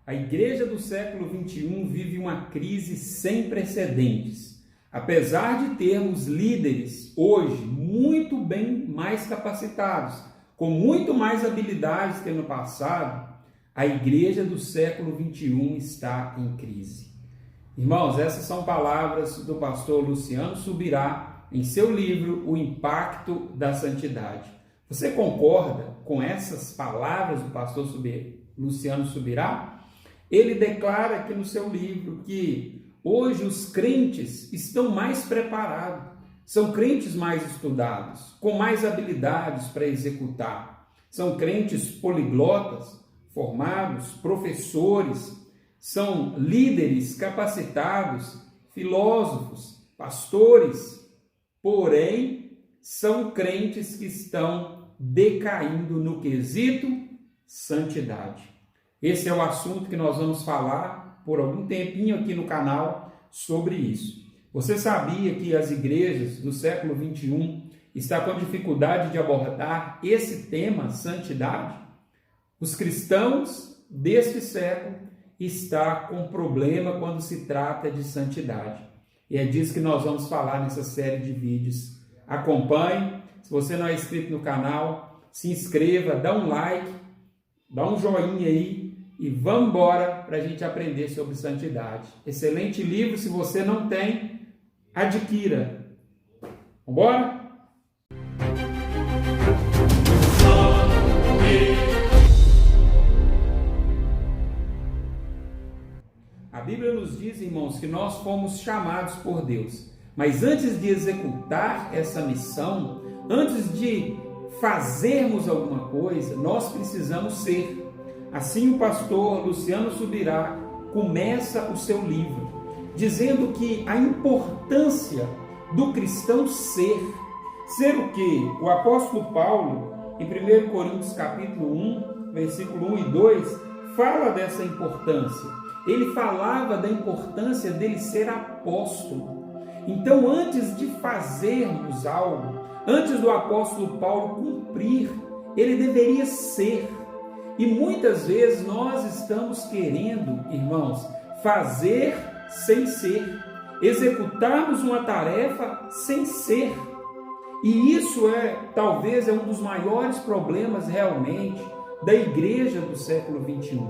A igreja do século XXI vive uma crise sem precedentes. Apesar de termos líderes hoje muito bem mais capacitados, com muito mais habilidades que no passado, a igreja do século XXI está em crise. Irmãos, essas são palavras do pastor Luciano Subirá em seu livro O Impacto da Santidade. Você concorda com essas palavras do pastor Luciano Subirá? Ele declara aqui no seu livro que hoje os crentes estão mais preparados, são crentes mais estudados, com mais habilidades para executar. São crentes poliglotas, formados, professores, são líderes capacitados, filósofos, pastores, porém são crentes que estão decaindo no quesito santidade. Esse é o assunto que nós vamos falar por algum tempinho aqui no canal sobre isso. Você sabia que as igrejas do século XXI estão com dificuldade de abordar esse tema, santidade? Os cristãos deste século estão com problema quando se trata de santidade. E é disso que nós vamos falar nessa série de vídeos. Acompanhe. Se você não é inscrito no canal, se inscreva, dá um like, dá um joinha aí. E vamos embora para a gente aprender sobre santidade. Excelente livro, se você não tem, adquira. Vamos embora? A Bíblia nos diz, irmãos, que nós fomos chamados por Deus. Mas antes de executar essa missão, antes de fazermos alguma coisa, nós precisamos ser. Assim o pastor Luciano Subirá começa o seu livro, dizendo que a importância do cristão ser. Ser o quê? O apóstolo Paulo, em 1 Coríntios capítulo 1, versículo 1 e 2, fala dessa importância. Ele falava da importância dele ser apóstolo. Então, antes de fazermos algo, antes do apóstolo Paulo cumprir, ele deveria ser. E muitas vezes nós estamos querendo, irmãos, fazer sem ser, executarmos uma tarefa sem ser. E isso talvez é um dos maiores problemas realmente da igreja do século XXI.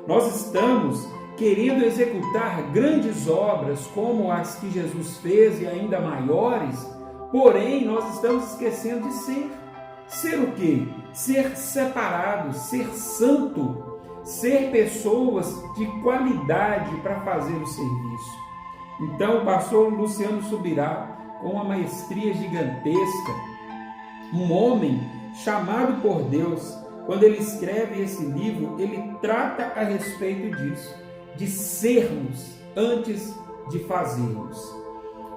Nós estamos querendo executar grandes obras como as que Jesus fez e ainda maiores, porém nós estamos esquecendo de ser. Ser o quê? Ser separado, ser santo, ser pessoas de qualidade para fazer o serviço. Então, o pastor Luciano Subirá, com uma maestria gigantesca, um homem chamado por Deus, quando ele escreve esse livro, ele trata a respeito disso, de sermos antes de fazermos.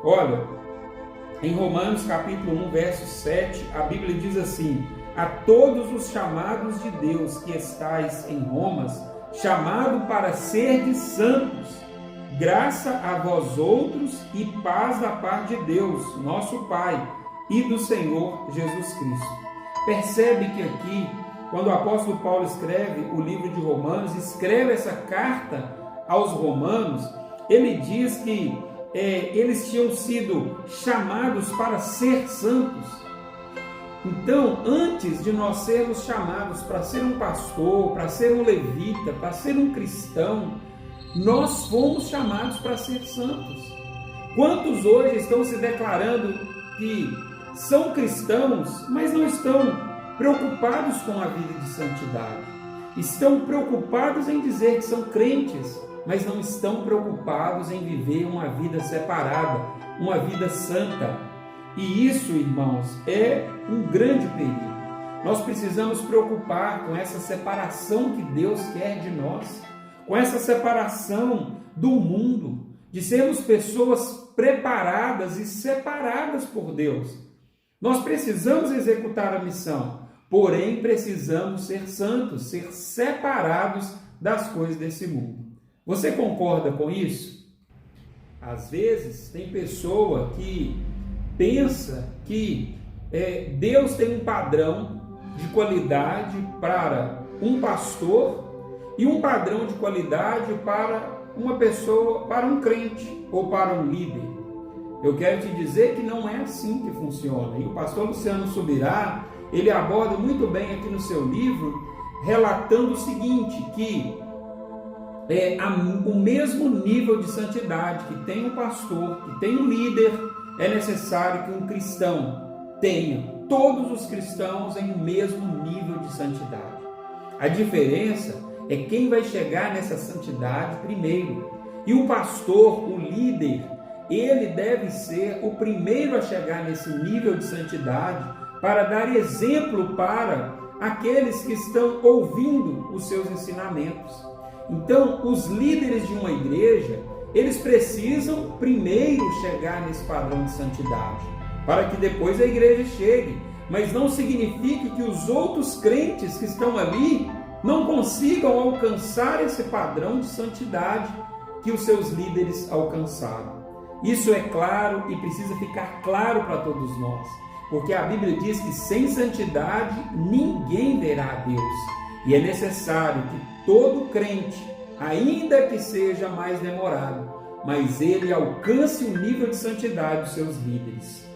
Olha, em Romanos capítulo 1, verso 7, a Bíblia diz assim: a todos os chamados de Deus que estáis em Roma, chamado para serdes santos, graça a vós outros e paz da parte de Deus, nosso Pai, e do Senhor Jesus Cristo. Percebe que aqui, quando o apóstolo Paulo escreve o livro de Romanos, escreve essa carta aos romanos, ele diz que eles tinham sido chamados para ser santos. Então, antes de nós sermos chamados para ser um pastor, para ser um levita, para ser um cristão, nós fomos chamados para ser santos. Quantos hoje estão se declarando que são cristãos, mas não estão preocupados com a vida de santidade? Estão preocupados em dizer que são crentes, mas não estão preocupados em viver uma vida separada, uma vida santa. E isso, irmãos, é um grande perigo. Nós precisamos preocupar com essa separação que Deus quer de nós, com essa separação do mundo, de sermos pessoas preparadas e separadas por Deus. Nós precisamos executar a missão, porém precisamos ser santos, ser separados das coisas desse mundo. Você concorda com isso? Às vezes tem pessoa que pensa que Deus tem um padrão de qualidade para um pastor e um padrão de qualidade para uma pessoa, para um crente ou para um líder. Eu quero te dizer que não é assim que funciona. E o pastor Luciano Subirá, ele aborda muito bem aqui no seu livro, relatando o seguinte, que o mesmo nível de santidade que tem um pastor, que tem um líder, é necessário que um cristão tenha. Todos os cristãos em o mesmo nível de santidade. A diferença é quem vai chegar nessa santidade primeiro. E o pastor, o líder, ele deve ser o primeiro a chegar nesse nível de santidade para dar exemplo para aqueles que estão ouvindo os seus ensinamentos. Então, os líderes de uma igreja, eles precisam primeiro chegar nesse padrão de santidade, para que depois a igreja chegue. Mas não significa que os outros crentes que estão ali não consigam alcançar esse padrão de santidade que os seus líderes alcançaram. Isso é claro e precisa ficar claro para todos nós, porque a Bíblia diz que sem santidade ninguém verá a Deus. E é necessário que todo crente, ainda que seja mais demorado, mas ele alcance o nível de santidade dos seus líderes.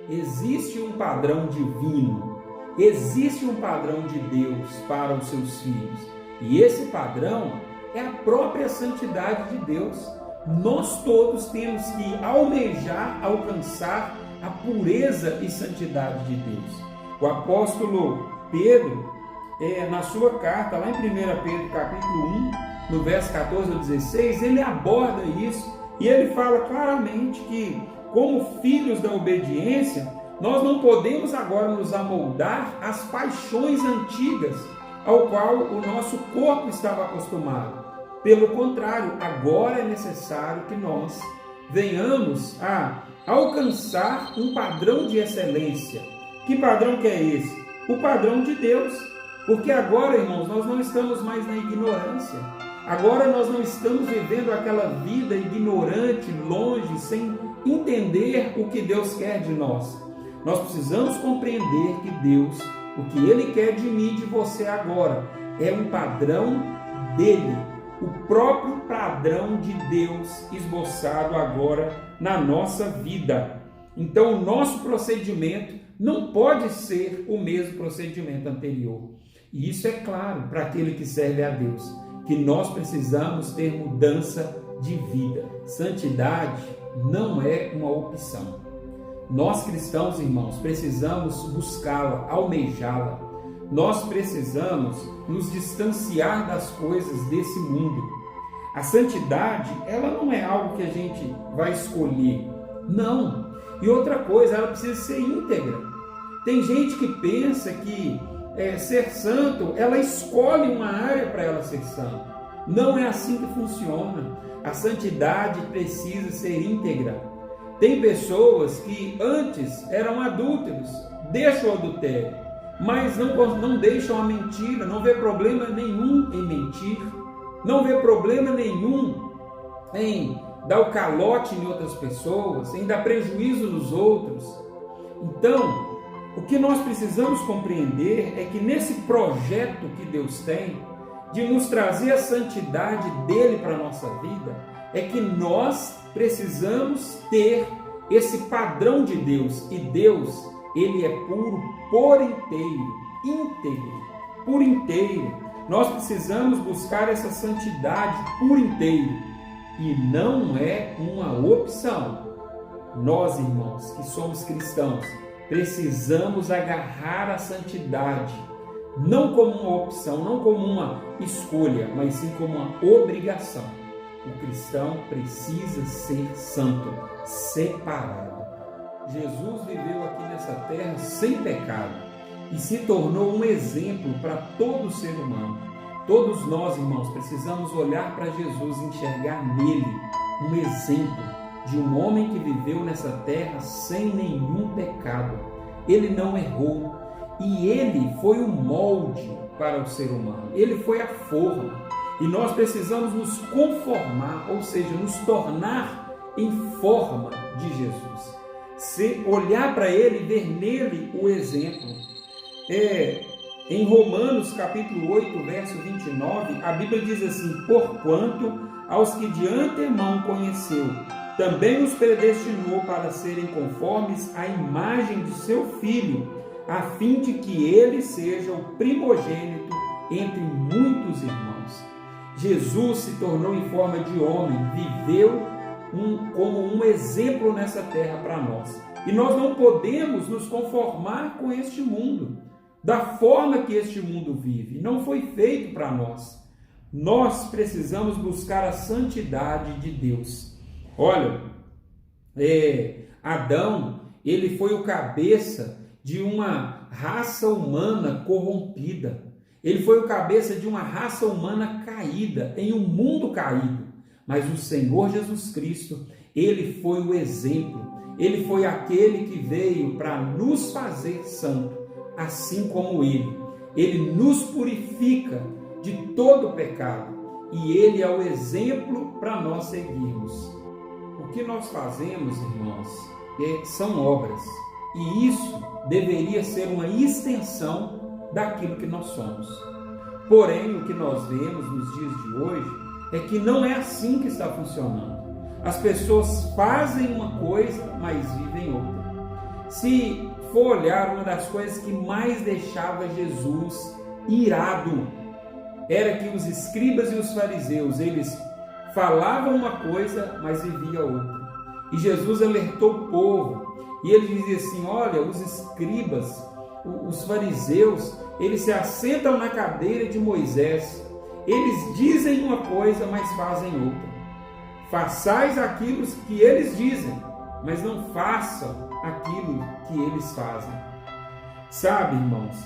Existe um padrão divino, existe um padrão de Deus para os seus filhos, e esse padrão é a própria santidade de Deus. Nós todos temos que almejar alcançar a pureza e santidade de Deus. O apóstolo Pedro, na sua carta, lá em 1 Pedro capítulo 1, no verso 14 ao 16, ele aborda isso e ele fala claramente que, como filhos da obediência, nós não podemos agora nos amoldar às paixões antigas ao qual o nosso corpo estava acostumado. Pelo contrário, agora é necessário que nós venhamos a alcançar um padrão de excelência. Que padrão que é esse? O padrão de Deus. Porque agora, irmãos, nós não estamos mais na ignorância. Agora nós não estamos vivendo aquela vida ignorante, longe, sem entender o que Deus quer de nós. Nós precisamos compreender que Deus, o que Ele quer de mim e de você agora, é um padrão dele. O próprio padrão de Deus esboçado agora na nossa vida. Então, o nosso procedimento não pode ser o mesmo procedimento anterior. E isso é claro para aquele que serve a Deus, que nós precisamos ter mudança de vida. Santidade não é uma opção. Nós cristãos, irmãos, precisamos buscá-la, almejá-la. Nós precisamos nos distanciar das coisas desse mundo. A santidade, ela não é algo que a gente vai escolher. Não. E outra coisa, ela precisa ser íntegra. Tem gente que pensa que ser santo, ela escolhe uma área para ela ser santo. Não é assim que funciona. A santidade precisa ser íntegra. Tem pessoas que antes eram adúlteros, deixam o adultério, mas não deixam a mentira, não vê problema nenhum em mentir, não vê problema nenhum em dar o calote em outras pessoas, em dar prejuízo nos outros. Então, o que nós precisamos compreender é que nesse projeto que Deus tem, de nos trazer a santidade dele para a nossa vida, é que nós precisamos ter esse padrão de Deus. E Deus, ele é puro por inteiro, íntegro, por inteiro. Nós precisamos buscar essa santidade por inteiro. E não é uma opção. Nós, irmãos, que somos cristãos, precisamos agarrar a santidade, não como uma opção, não como uma escolha, mas sim como uma obrigação. O cristão precisa ser santo, separado. Jesus viveu aqui nessa terra sem pecado e se tornou um exemplo para todo ser humano. Todos nós, irmãos, precisamos olhar para Jesus e enxergar nele um exemplo de um homem que viveu nessa terra sem nenhum pecado. Ele não errou e ele foi o molde para o ser humano. Ele foi a forma. E nós precisamos nos conformar, ou seja, nos tornar em forma de Jesus. Olhar para ele e ver nele o exemplo. Em Romanos capítulo 8, verso 29, a Bíblia diz assim: porquanto aos que de antemão conheceu, também os predestinou para serem conformes à imagem de seu Filho, a fim de que ele seja o primogênito entre muitos irmãos. Jesus se tornou em forma de homem, viveu como um exemplo nessa terra para nós. E nós não podemos nos conformar com este mundo, da forma que este mundo vive. Não foi feito para nós. Nós precisamos buscar a santidade de Deus. Olha, Adão, ele foi o cabeça de uma raça humana corrompida. Ele foi o cabeça de uma raça humana caída, em um mundo caído. Mas o Senhor Jesus Cristo, ele foi o exemplo. Ele foi aquele que veio para nos fazer santo, assim como ele. Ele nos purifica de todo pecado e ele é o exemplo para nós seguirmos. O que nós fazemos, irmãos, são obras, e isso deveria ser uma extensão daquilo que nós somos. Porém, o que nós vemos nos dias de hoje é que não é assim que está funcionando. As pessoas fazem uma coisa, mas vivem outra. Se for olhar, uma das coisas que mais deixava Jesus irado era que os escribas e os fariseus, eles falavam uma coisa, mas viviam outra. E Jesus alertou o povo, e ele dizia assim: olha, os escribas, os fariseus, eles se assentam na cadeira de Moisés, eles dizem uma coisa, mas fazem outra. Façais aquilo que eles dizem, mas não façam aquilo que eles fazem. Sabe, irmãos,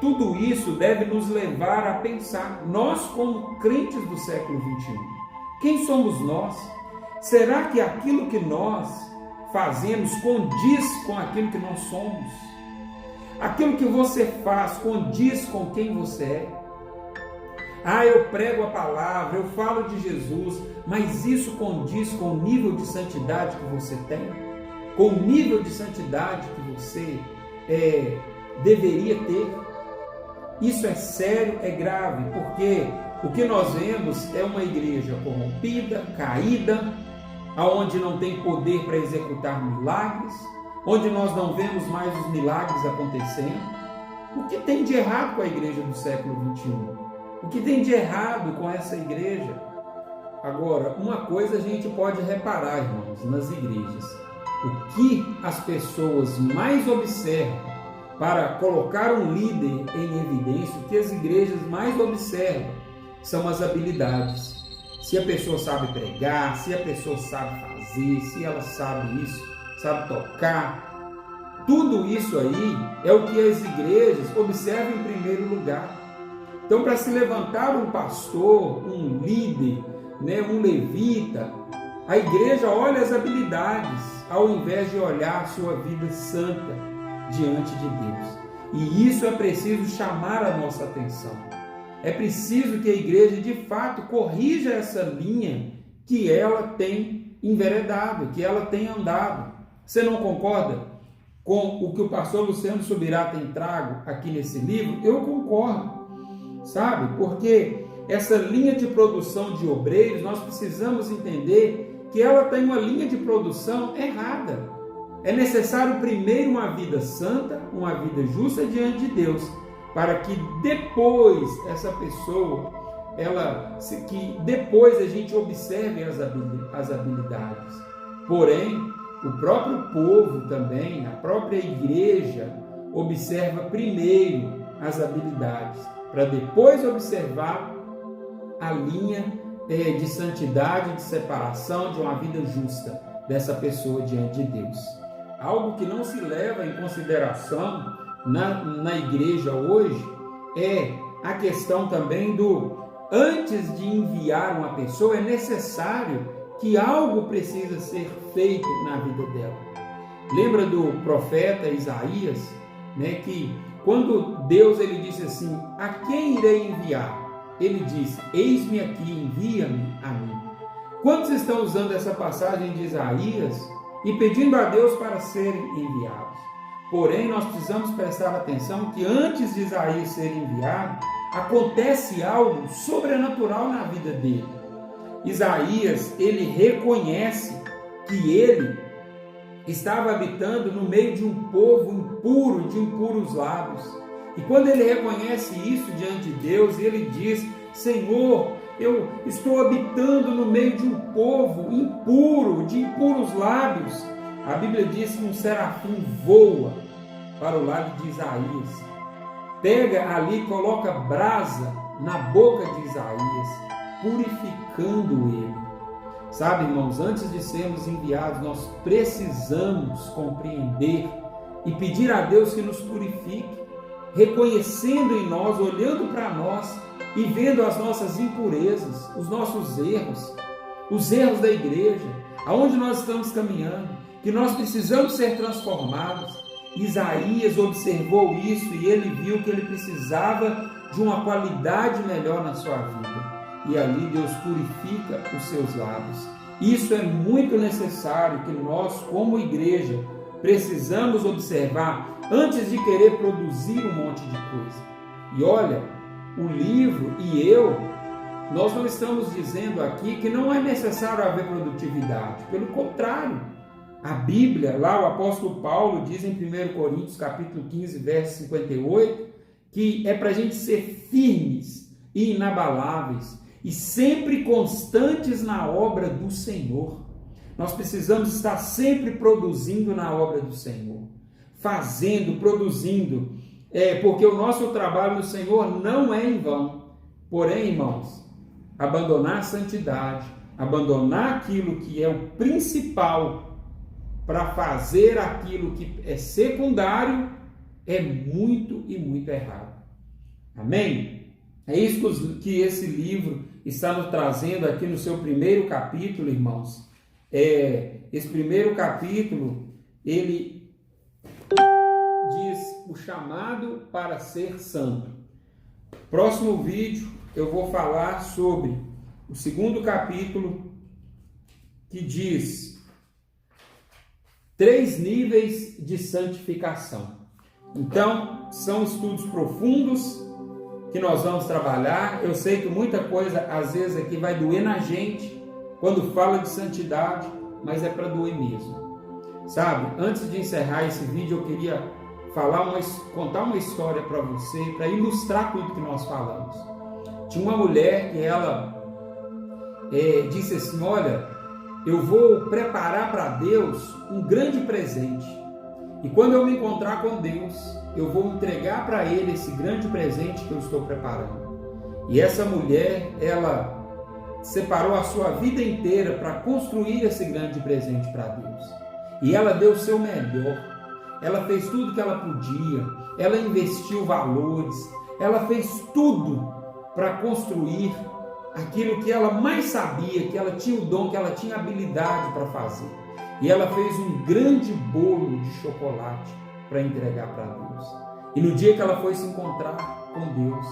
tudo isso deve nos levar a pensar, nós como crentes do século XXI, quem somos nós? Será que aquilo que nós fazemos condiz com aquilo que nós somos? Aquilo que você faz condiz com quem você é? Eu prego a palavra, eu falo de Jesus, mas isso condiz com o nível de santidade que você tem? Com o nível de santidade que você deveria ter? Isso é sério, é grave, porque o que nós vemos é uma igreja corrompida, caída, onde não tem poder para executar milagres, onde nós não vemos mais os milagres acontecendo. O que tem de errado com a igreja do século XXI? O que tem de errado com essa igreja? Agora, uma coisa a gente pode reparar, irmãos, nas igrejas. O que as pessoas mais observam para colocar um líder em evidência, o que as igrejas mais observam são as habilidades. Se a pessoa sabe pregar, se a pessoa sabe fazer, se ela sabe isso, sabe tocar. Tudo isso aí é o que as igrejas observam em primeiro lugar. Então, para se levantar um pastor, um líder, um levita, a igreja olha as habilidades, ao invés de olhar a sua vida santa diante de Deus. E isso é preciso chamar a nossa atenção. É preciso que a igreja, de fato, corrija essa linha que ela tem enveredado, que ela tem andado. Você não concorda com o que o pastor Luciano Subirá tem trago aqui nesse livro? Eu concordo. Sabe? Porque essa linha de produção de obreiros, nós precisamos entender que ela tem uma linha de produção errada. É necessário primeiro uma vida santa, uma vida justa diante de Deus, para que depois essa pessoa, que depois a gente observe as habilidades. Porém, o próprio povo também, a própria igreja, observa primeiro as habilidades, para depois observar a linha de santidade, de separação, de uma vida justa dessa pessoa diante de Deus. Algo que não se leva em consideração na igreja hoje é a questão também antes de enviar uma pessoa, é necessário que algo precisa ser feito na vida dela. Lembra do profeta Isaías, que quando Deus ele disse assim: a quem irei enviar? Ele disse: eis-me aqui, envia-me a mim. Quantos estão usando essa passagem de Isaías e pedindo a Deus para serem enviados? Porém, nós precisamos prestar atenção que antes de Isaías ser enviado, acontece algo sobrenatural na vida dele. Isaías, ele reconhece que ele estava habitando no meio de um povo impuro, de impuros lábios. E quando ele reconhece isso diante de Deus, ele diz: Senhor, eu estou habitando no meio de um povo impuro, de impuros lábios. A Bíblia diz que um serafim voa para o lado de Isaías, pega ali, coloca brasa na boca de Isaías, purificando ele. Sabe, irmãos, antes de sermos enviados, nós precisamos compreender e pedir a Deus que nos purifique, reconhecendo em nós, olhando para nós e vendo as nossas impurezas, os nossos erros, os erros da igreja, aonde nós estamos caminhando, que nós precisamos ser transformados. Isaías observou isso e ele viu que ele precisava de uma qualidade melhor na sua vida. E ali Deus purifica os seus lábios. Isso é muito necessário que nós, como igreja, precisamos observar antes de querer produzir um monte de coisa. E olha, o livro e nós não estamos dizendo aqui que não é necessário haver produtividade. Pelo contrário, a Bíblia, lá o apóstolo Paulo diz em 1 Coríntios capítulo 15, verso 58, que é para a gente ser firmes e inabaláveis e sempre constantes na obra do Senhor. Nós precisamos estar sempre produzindo na obra do Senhor, fazendo, produzindo, porque o nosso trabalho no Senhor não é em vão. Porém, irmãos, abandonar a santidade, abandonar aquilo que é o principal para fazer aquilo que é secundário é muito e muito errado. Amém? É isso que esse livro está nos trazendo aqui no seu primeiro capítulo, irmãos. Esse primeiro capítulo, ele diz o chamado para ser santo. Próximo vídeo eu vou falar sobre o segundo capítulo, que diz 3 níveis de santificação. Então, são estudos profundos que nós vamos trabalhar. Eu sei que muita coisa, às vezes, aqui vai doer na gente quando fala de santidade, mas é para doer mesmo. Sabe, antes de encerrar esse vídeo, eu queria contar uma história para você, para ilustrar tudo que nós falamos. Tinha uma mulher que ela disse assim: olha, eu vou preparar para Deus um grande presente. E quando eu me encontrar com Deus, eu vou entregar para Ele esse grande presente que eu estou preparando. E essa mulher, ela separou a sua vida inteira para construir esse grande presente para Deus. E ela deu o seu melhor. Ela fez tudo que ela podia. Ela investiu valores. Ela fez tudo para construir aquilo que ela mais sabia, que ela tinha o dom, que ela tinha habilidade para fazer. E ela fez um grande bolo de chocolate para entregar para Deus. E no dia que ela foi se encontrar com Deus,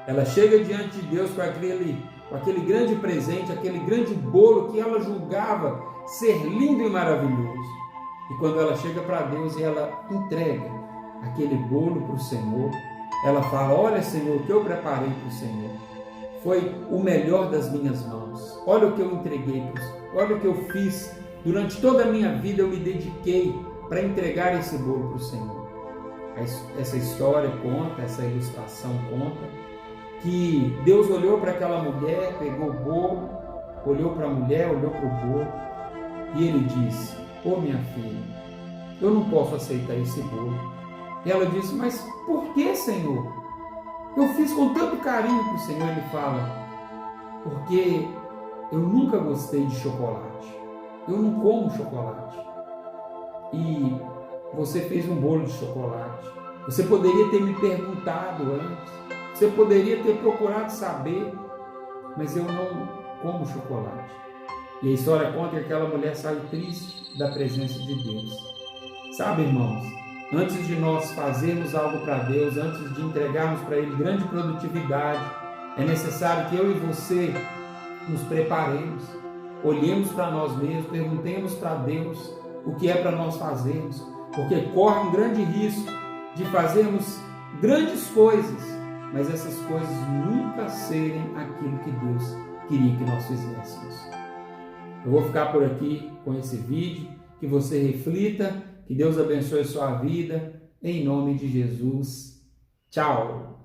ela chega diante de Deus com aquele grande presente, aquele grande bolo que ela julgava ser lindo e maravilhoso. E quando ela chega para Deus e ela entrega aquele bolo para o Senhor, ela fala: olha, Senhor, o que eu preparei para o Senhor foi o melhor das minhas mãos. Olha o que eu entreguei, olha o que eu fiz. Durante toda a minha vida eu me dediquei para entregar esse bolo para o Senhor. Essa história conta, essa ilustração conta, que Deus olhou para aquela mulher, pegou o bolo, olhou para a mulher, olhou para o bolo, e Ele disse: ô minha filha, eu não posso aceitar esse bolo. E ela disse: mas por que, Senhor? Eu fiz com tanto carinho para o Senhor. Ele fala: porque eu nunca gostei de chocolate. Eu não como chocolate. E você fez um bolo de chocolate. Você poderia ter me perguntado antes. Você poderia ter procurado saber. Mas eu não como chocolate. E a história conta que aquela mulher saiu triste da presença de Deus. Sabe, irmãos, antes de nós fazermos algo para Deus, antes de entregarmos para Ele grande produtividade, é necessário que eu e você nos preparemos, olhemos para nós mesmos, perguntemos para Deus o que é para nós fazermos, porque corre um grande risco de fazermos grandes coisas, mas essas coisas nunca serem aquilo que Deus queria que nós fizéssemos. Eu vou ficar por aqui com esse vídeo, que você reflita, que Deus abençoe a sua vida, em nome de Jesus. Tchau!